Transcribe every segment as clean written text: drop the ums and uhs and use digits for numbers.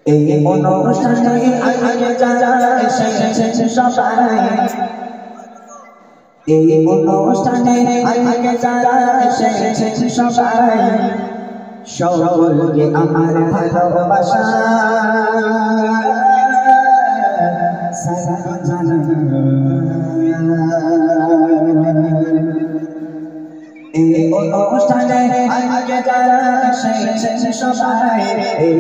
এই অনুষ্ঠানে আজকে যারা এসেছেন সবাই, এই অনুষ্ঠানে আজকে যারা এসেছেন সবাই, সকলকে আমার ভালোবাসা সালাম জানাই। এই অনুষ্ঠানে আজকে যারা এসেছেন সবাই, এই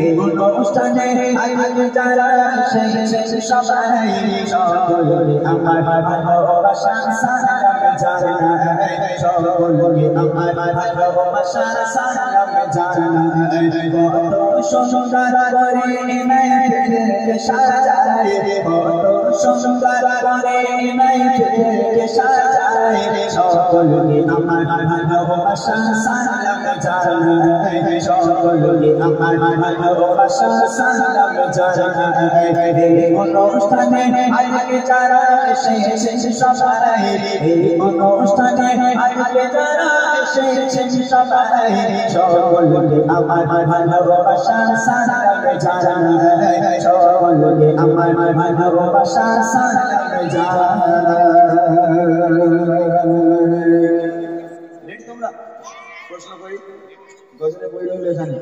অনুষ্ঠানে আজকে যারা এসেছেন সবাই, সকলকে আমার ভালোবাসা সালাম জানাই, সকলকে আমার ভালোবাসা সালাম জানাই। কত সুন্দর করে মেয়েকে সাজায়, কত সুন্দর করে মেয়েকে সাজায়, সকলকে আমার ভালোবাসা সালাম জানাই, সকলকে আমার ভালোবাসা সালাম জানাই। এই অনুষ্ঠানে আজকে যারা এসেছেন সবাই, এই অনুষ্ঠানে আজকে যারা এসেছেন সবাই, সকলকে আমার ভালোবাসা সালাম জানাই, সকলকে আমার ভালোবাসা সালাম জানাই। প্রশ্ন করি, গজলে বই রইল এখানে,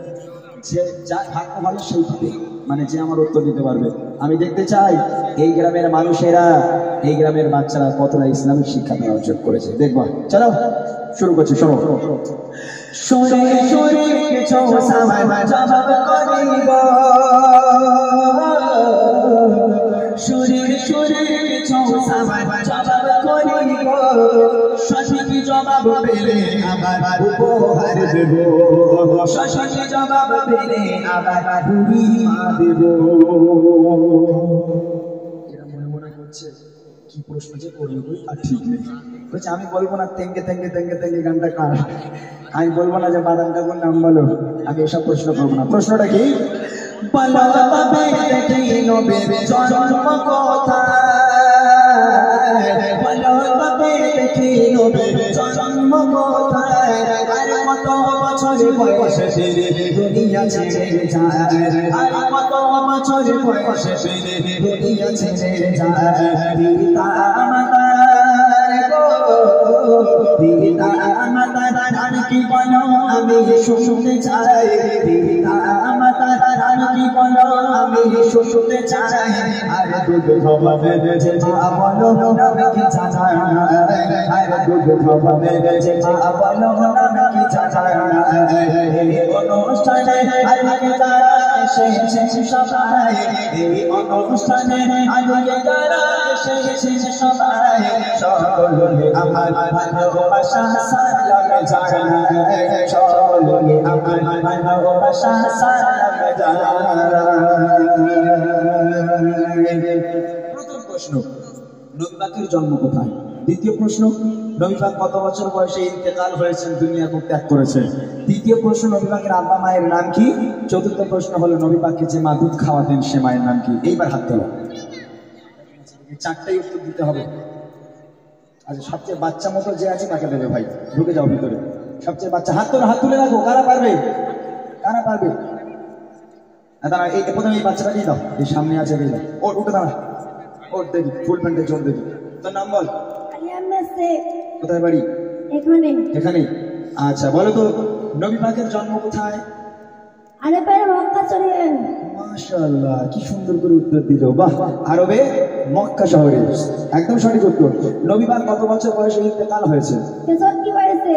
যে যার ভাগ্য ভালো সেই পাবে, মানে যে আমার উত্তর দিতে পারবে। আমি দেখতে চাই এই গ্রামের মানুষেরা, এই গ্রামের বাচ্চারা কতটা ইসলামিক শিক্ষা নেওয়া অর্জন করেছে, দেখবো। চলো শুরু করছি, শোনো। শুনে শুনে কিছু সামান জবাব করিব, শুনে শুনে কিছু সামান জবাব করিব, সঠিক জবাব পেলে আবার উপহার দেব, সঠিক জবাব পেলে আবার ভূমিমা দেব। এরা মনে মনে করছে কি প্রশ্ন যে করবো আর ঠিক নেই, বলছে আমি বলবো না তেঙ্গে তেঙ্গে তেঙ্গে তেঙ্গে গানটা কার, আমি বলবো না যে বাদাম ঠাকুর নাম বলো, আমি এসব প্রশ্ন করবো না। প্রশ্নটা কি? জন্ম কোথায়, জন্ম কোথায়, আর কত বছর বয়সে দুনিয়া ছেড়ে যায়, আর কত বছর বয়সে দুনিয়া ছেড়ে যায়। পিতা মাতার গো, পিতা মাতার আর কি বলো আমি শুনতে চাই, পিতা মাতার আর কি বলো আমি শুনতে চাই। আর দুধ খাওয়াবে যে মা বলো আমি কি জানাই, আর দুধ খাওয়াবে যে মা বলো আমি কি জানাই। এই অনুষ্ঠানে আজকে যারা এসেছেন সবাই, এই অনুষ্ঠানে আজকে যারা এসেছেন সবাই, সকলকে আমার ভালোবাসা সালাম জানাই, সকলকে আমার ভালোবাসা সালাম জানাই। প্রথম প্রশ্ন, নবী পাকের জন্ম কোথায়? দ্বিতীয় প্রশ্ন, নবী পাক কত বছর বয়সে ইন্তেকাল হয়েছেন, দুনিয়াকে ত্যাগ করেছেন? তৃতীয় প্রশ্ন, নবী পাকের আব্বা মায়ের নাম কি? চতুর্থ প্রশ্ন হলো নবী পাককে যে মা দুধ খাওয়াতেন সে মায়ের নাম কি? এইবার হাত তোলো, চারটাই উত্তর দিতে হবে। আচ্ছা, সবচেয়ে বাচ্চা মতো যে আছে তাকে দেবে ভাই, ঢুকে যাও ভিতরে। সবচেয়ে বাচ্চা হাত তোলো, হাত তুলে রাখো, কারা পারবে, কারা পারবে? দাঁড়া, এই প্রথমে এই বাচ্চাটাকেই দাও, এই সামনে আছে, ওর উঠে দাঁড়া, ওর দেখি ফুল প্যান্টে চোখ দেখি। তোর নাম বল। কোথায় বাড়ি? এখানে। এখানে, আচ্ছা বলো তো নবী পাকের জন্ম কোথায়? আরবে মক্কা শহরে। মাশাআল্লাহ, কি সুন্দর করে উত্তর দিল, বাহ। আরবে মক্কা শহরে, একদম সঠিক উত্তর। নবী পাক কত বছর বয়সে ইন্তেকাল হয়েছে? 63 বয়সে।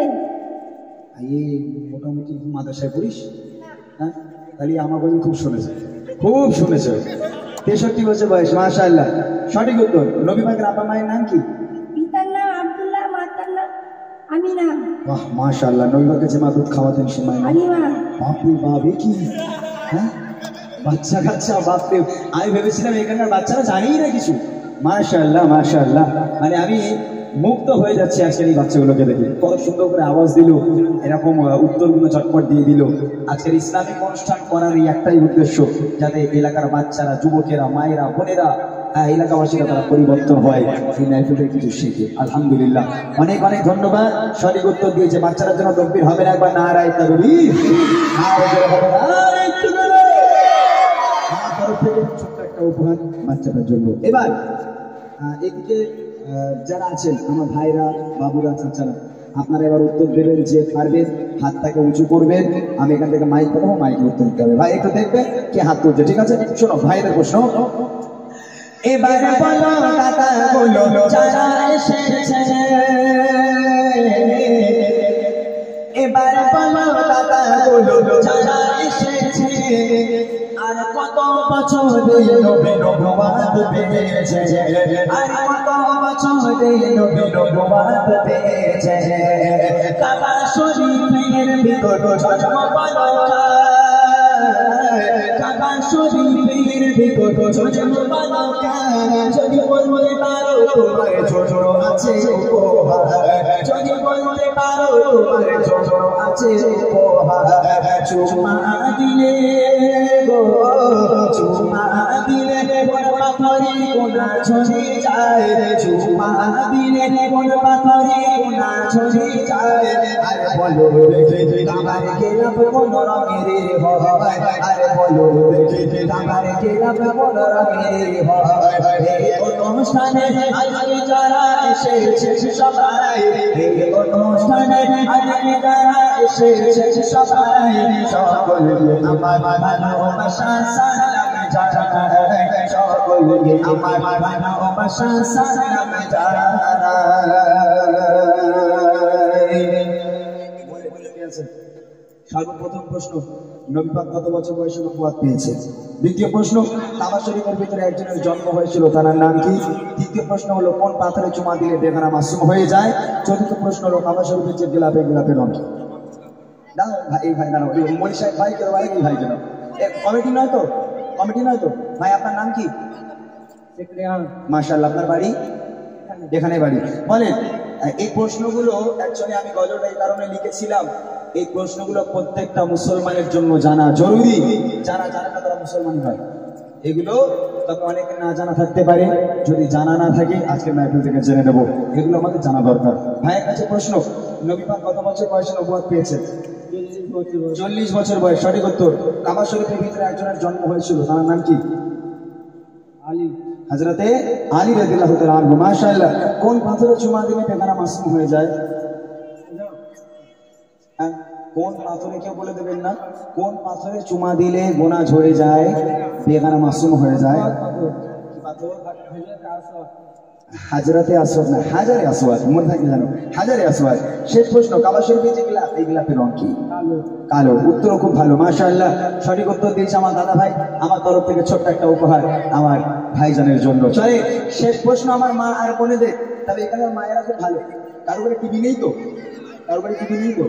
এই মোটামুটি মাদ্রাসায় পড়িস? হ্যাঁ, তাহলে আমার বই খুব শুনেছে, খুব শুনেছে। 63 বছর বয়স, মাশাআল্লাহ, সঠিক উত্তর। নবী পাকের আব্বা মায়ের নাম কি? পিতার নাম আব্দুল্লাহ, মাতার নাম আমিনা। বাহ, মাশাআল্লাহ। নবী পাককে যে মা দুধ খাওয়াতেন সে মায়ের নাম? বাপরে বাপ, এ কি, হ্যাঁ, বাচ্চা কাচ্চা, বাপরে। আমি ভেবেছিলাম এখানকার বাচ্চারা জানেই না কিছু। মাশাআল্লাহ, মাশাআল্লাহ, মানে আমি মুগ্ধ হয়ে যাচ্ছে আজকের এই বাচ্চাগুলোকে দেখে। কত সুন্দর করে আওয়াজ দিল, এরকম উত্তরগুলো চটপট দিয়ে দিল। আজকের ইসলামিক অনুষ্ঠান করার এই একটাই উদ্দেশ্য, যাতে এলাকার বাচ্চারা, যুবকেরা, মায়েরা, বোনেরা, এলাকাবাসীরা তারা পরিবর্তন হয়, এই নাইফুটের কিছু শেখে। আলহামদুলিল্লাহ, অনেক অনেক ধন্যবাদ। সঠিক উত্তর দিয়েছে বাচ্চারা, যেন তকবীর হবে না একবার নারায়ে তাকবীর, নারায়ে তাকবীর। ছোট্ট একটা উপহার বাচ্চাটার জন্য। এবার এদিকে যারা আছেন আমার ভাইরা, বাবুরা, চাচারা, আপনারা এবার উত্তর দেবেন, যে পারবেন হাতটাকে উঁচু করবেন। আমি এখান থেকে মাইক পাঠাবো, মাইকে উত্তর দিতে হবে। ভাই একটু দেখবেন কে হাত তুলছে, ঠিক আছে? শোনো ভাইদের প্রশ্ন। এবারে বলো দাদা বলো যারা এসেছে, এবারে বলো দাদা বলো যারা এসেছে, আর কত বছরে নবী নবুয়ত পেয়েছে, আর কত বছরে নবী নবুয়ত পেয়েছে। কাবা শরীফের ভিতর জন্ম পালকা, কাবা শরীফের ভিতর জন্ম পালকা। যদি বলতে পারো তোমার ছোট আছে উপহার, যদি বলতে পারো তোমার ছোট আছে উপহার। চুমা দিলে গো, চুমা দিলে কোন পাথরে কোনা ছড়ে যায়, চুমা দিলে কোন পাথরে কোনা ছড়ে যায়। আরে বলো দেখে আমার গেলাম কোন রঙের হয়, আরে বলো দেখে আমার গেলাম কোন রঙের হয়। এই অনুষ্ঠানে আজকে যারা এসেছে সবাই, এই অনুষ্ঠানে আজকে যারা এসেছে সবাই, সকলকে আমার ভালোবাসা সালাম জানাই, সকলকে আমার ভালোবাসা সালাম জানাই। সর্বপ্রথম প্রশ্ন, নবী পাক কত বছর বয়সে নবুয়ত পেয়েছে? দ্বিতীয় প্রশ্ন, কাবা শরীফের ভিতরে একজনের জন্ম হয়েছিল, তার নাম কি? তৃতীয় প্রশ্ন হলো কোন পাথরে চুমা দিলে বেগানা মাসুম হয়ে যায়? চতুর্থ প্রশ্ন হলো কাবা শরীফের যে গোলাপে, গোলাপের রং কি? দাও ভাই, এই ভাই দাঁড়াও, মনি সাহেব ভাই কেউ ভাই, এই ভাই কেন? কমিটি নয় তো? কমিটি নয় তো? ভাই আপনার নাম কি? মাশাআল্লাহ। আপনার বাড়ি এখানে? বাড়ি বলেন। এই প্রশ্নগুলো অ্যাকচুয়ালি আমি গজলটা এই কারণে লিখেছিলাম, এই প্রশ্নগুলো প্রত্যেকটা মুসলমানের জন্য জানা জরুরি। যারা জানে না তারা মুসলমান হয়। এগুলো তবে অনেকে না জানা থাকতে পারে, যদি জানা না থাকে আজকে মাহফিল থেকে জেনে নেব, এগুলো আমাদের জানা দরকার। ভাইয়ের কাছে প্রশ্ন, নবী পাক কত বছর বয়সে নবুয়ত পেয়েছেন? 40 বছর বয়স। সঠিক উত্তর। কাবা শরীফের ভিতরে একজনের জন্ম হয়েছিল, তার নাম কি? আলী, হযরতে আলী রাদিয়াল্লাহু তাআলা আনহু। মাশাআল্লাহ। কোন পাথরে চুমা দিলে বেগানা মাসুম হয়ে যায়? কোন পাথরে, কেউ বলে দেবেন না? কোন পাথরে চুমা দিলে গোনা ঝরে যায়, বেগানা মাসুম হয়ে যায়? হাজরাতে আসওয়াদ না, হাজারে আসওয়াদ। মনে থাকে জানো, হাজারে আসওয়াদ। শেষ প্রশ্ন, কাবা শরীফে যে গোলাপ, এই গোলাপের রং কি? কালো। উত্তর খুব ভালো, মাশাআল্লাহ। সঠিক উত্তর দিয়েছে আমার দাদা ভাই। আমার তরফ থেকে ছোট্ট একটা উপহার আমার ভাইজানের জন্য। চলে শেষ প্রশ্ন, আমার মা আর বোনেদের। তবে এখানে মায়েরা খুব ভালো। কারো বাড়ি টিভি নেই তো? কারো বাড়ি টিভি নেই তো?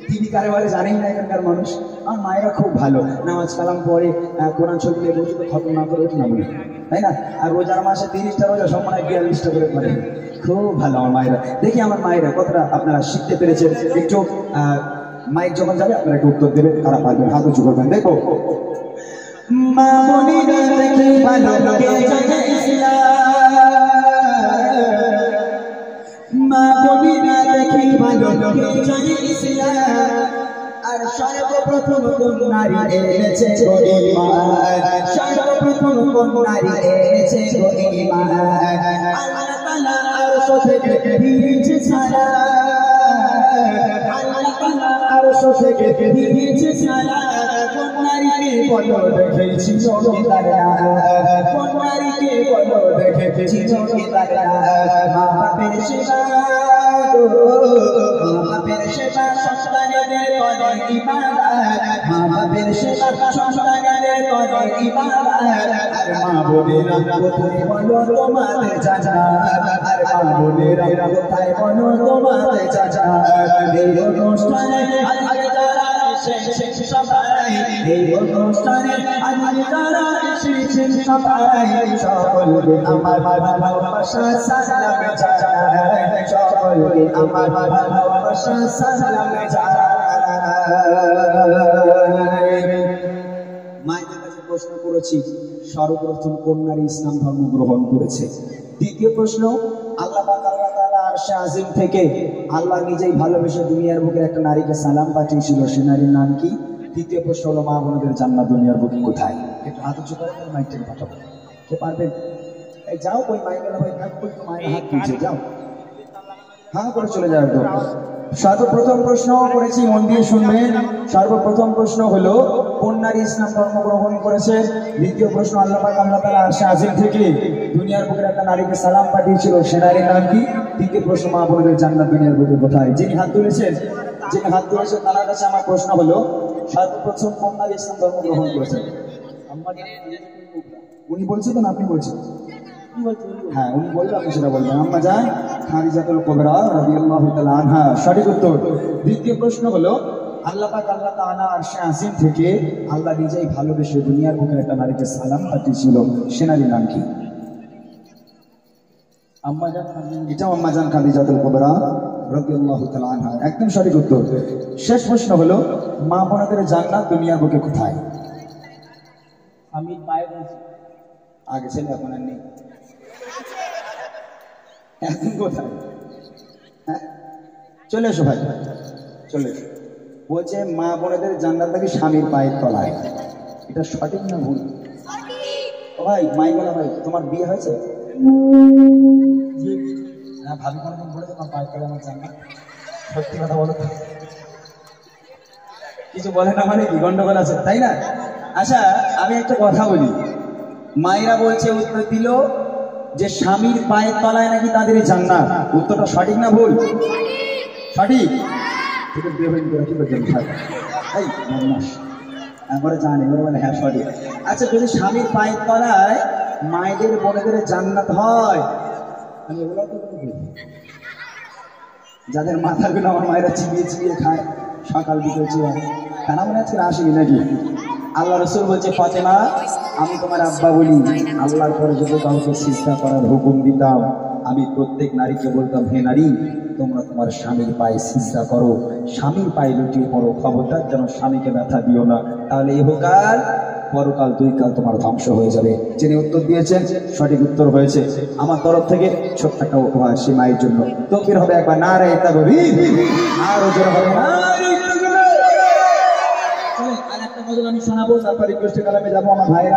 টিভি কারে বলে জানেই না এখানকার মানুষ। আমার মায়েরা খুব ভালো, নামাজ কালাম পড়ে, কোরআন শরীফ বসে তো খতম না করে উঠে না বলে, তাই না? আর রোজার মাসে 30টা রোজা, সব মনে হয় 42টা করে করে। খুব ভালো আমার মায়েরা। দেখি আমার মায়েরা কতটা আপনারা শিখতে পেরেছেন। একটু মাইক যখন যাবে আপনারা একটু উত্তর দেবেন, তারা পারবেন, হাত উঁচু করবেন। দেখো মা বোনেরা দেখি ভালো কে জানে ইসলাম, মা বোনেরা দেখি ভালো কে জানে ইসলাম। আর সর্বপ্রথম কোন নারী এনেছে গো ঈমান, সর্বপ্রথম কোন নারী এনেছে গো ঈমান। আল্লাহ তাআলা আরশ থেকে দিয়েছে সালাম, আল্লাহ তাআলা আরশ থেকে দিয়েছে সালাম। কোন নারীকে বলো দেখেছি চোখে তার নাম, কোন নারীকে বলো দেখেছি চোখে তার নাম। মা বাপের সেবা গো, মা বাপের সেবা সন্তানেদের করে ইবাদত, মা বাপের সেবা সন্তানেদের করে ইবাদত। আর মা বোনেরা কোথায় বলো তোমাদের জান্নাত, আর মা বোনেরা কোথায় বলো তোমাদের জান্নাত। এই অনুষ্ঠানে আজকে যারা এসেছেন সবাই, এই অনুষ্ঠানে আজকে যারা এসেছেন সবাই, সকলকে আমার ভালোবাসা সালাম জানাই, সকলকে আমার ভালোবাসা সালাম জানাই। মায়েদের কাছে প্রশ্ন করেছি, সর্বপ্রথম কোন নারী ইসলাম ধর্ম গ্রহণ করেছে? দ্বিতীয় প্রশ্ন, আল্লাহ তাআলা আরশে আজিম থেকে আল্লাহ নিজেই ভালোবেসে দুনিয়ার বুকে একটা নারীকে সালাম পাঠিয়েছিল, সে নারীর নাম কি? দ্বিতীয় প্রশ্ন হলো মা বোনদের জান্নাত দুনিয়ার বুকে কোথায়? একটু হাত উঁচু করে মাইকটাকে পাঠাবো। কে পারবেন? এই যাও ওই মাইকেলা ভাই থাক কই মায়ের হাত তুলছে, যাও হ্যাঁ করে চলে যাও একদম। সর্বপ্রথম প্রশ্ন করেছি, মন দিয়ে শুনবেন। সর্বপ্রথম প্রশ্ন হলো কোন নারী ইসলাম ধর্ম গ্রহণ করেছে? দ্বিতীয় প্রশ্ন আল্লাহ পাক আল্লাহ তাআলা আরশে আজিম থেকে দুনিয়ার বুকে একটা নারীকে সালাম পাঠিয়েছিল, সে নারীর নাম কি? তৃতীয় প্রশ্ন মা বোনদের জান্নাত দুনিয়ার বুকে কোথায়? যিনি হাত তুলেছেন তার কাছে আমার প্রশ্ন হলো সর্বপ্রথম কোন নারী ইসলাম ধর্ম গ্রহণ করেছেন? উনি বলছেন তো না আপনি বলছেন? হ্যাঁ উনি বলবেন, আপনি সেটা বলবেন। আম্মা জান খাদিজাতুল কুবরা রাদিয়াল্লাহু তাআলা আনহা, সঠিক উত্তর। দ্বিতীয় প্রশ্ন হলো আল্লাহ পাক আল্লাহ তাআলা আরশে আজিম থেকে আল্লাহ নিজেই ভালোবেসে দুনিয়ার বুকে একটা নারীকে সালাম পাঠিয়েছিল, সে নারীর নাম কি? এটাও আম্মা জান খাদিজাতুল কুবরা রাদিয়াল্লাহু তাআলা আনহা, একদম সঠিক উত্তর। শেষ প্রশ্ন হলো মা বোনদের জান্নাত দুনিয়ার বুকে কোথায়? স্বামীর পায়ে বলছি। আগে ছেলে এখন আর নেই, এখন কোথায়? হ্যাঁ চলে এসো ভাই, চলে এসো। বলছে মা বোনেদের জান্নাত নাকি স্বামীর পায়ের তলায়, এটা সঠিক না ভুল? ও ভাই মাইকেলা ভাই, তোমার বিয়ে হয়েছে? না ভাবি কোনোদিন বলেছে তোমার পায়ের তলায় আমার জান্নাত? সত্যি কথা বলো তো, কিছু বলে না মানে কি গন্ডগোল আছে তাই না? আচ্ছা আমি একটা কথা বলি, মায়েরা বলছে উত্তর দিল যে স্বামীর পায়ের তলায় নাকি তাদের জান্নাত, উত্তরটা সঠিক না ভুল? সঠিক। জানি বলে হ্যাঁ সঠিক। আচ্ছা যদি স্বামীর পায়ের তলায় মায়েদের বোনেদের জান্নাত হয়, আমি এগুলো তো যাদের মাথার গুলো আমার মায়েরা চিবিয়ে চিবিয়ে খায় সকাল বিকেল চিবিয়ে, কেন মনে আজকে আসেনি নাকি? আল্লাহ রসুল বলছে ফাতেমা আমি তোমার আব্বা বলি, আল্লাহর পরে যদি কাউকে সিজদা করার হুকুম দিতাম আমি প্রত্যেক নারীকে বলতাম হে নারী তোমরা তোমার স্বামীর পায়ে সিজদা করো, স্বামীর পায়ে লুটিয়ে পড়ো, খবরদার যেন স্বামীকে ব্যথা দিও না, তাহলে ইহকাল পরকাল দুই কাল তোমার ধ্বংস হয়ে যাবে। যিনি উত্তর দিয়েছেন সঠিক উত্তর হয়েছে। আমার তরফ থেকে ছোট্ট একটা উপহার সে মায়ের জন্য। তকবীর হবে একবার নারে তাকবীর, আর ওজন হবে নারে তাকবীর। আর একটা মজা আমি শোনাবো, তারপর রিকোয়েস্টের কালামে যাবো। আমার ভাইরা